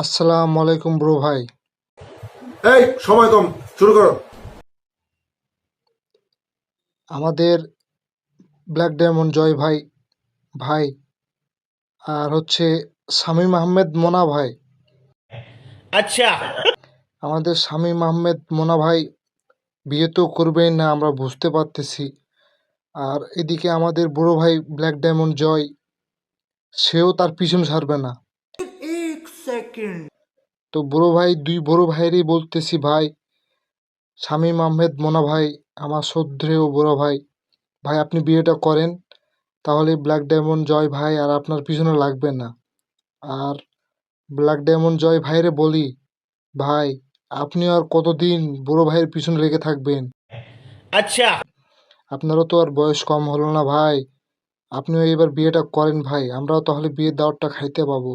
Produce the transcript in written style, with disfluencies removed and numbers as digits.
আসসালামু আলাইকুম ব্রো ভাই। এই সময় কম, শুরু করো। আমাদের ব্ল্যাক ডায়মন্ড জয় ভাই ভাই আর হচ্ছে শামীম আহমেদ মোনা ভাই। अच्छा আমাদের শামীম আহমেদ মোনা ভাই বিয়ে তো করবেন না আমরা বুঝতে পারতেছি। আর এদিকে আমাদের বড় ভাই ব্ল্যাক ডায়মন্ড জয়, সেও তার পিছন ছাড়বে না। তো দুই বড় ভাইয়েরই বলতেছি ভাই, শামীম আহমেদ মোনা ভাই, আমার শ্রদ্ধেয় বড় ভাই, ভাই আপনি বিয়েটা করেন, তাহলে ব্ল্যাক ডায়মন্ড জয় ভাই আর আপনার পিছনে লাগবে না। আর ব্ল্যাক ডায়মন্ড জয় ভাইরে বলি, ভাই আপনি আর কতদিন বড় ভাইয়ের পিছনে লেগে থাকবেন? अच्छा আপনারও তো আর বয়স কম হলো না ভাই, আপনিও এবার বিয়েটা করেন ভাই, আমরাও তাহলে বিয়ের দাওয়াতটা খাইতে পাবো।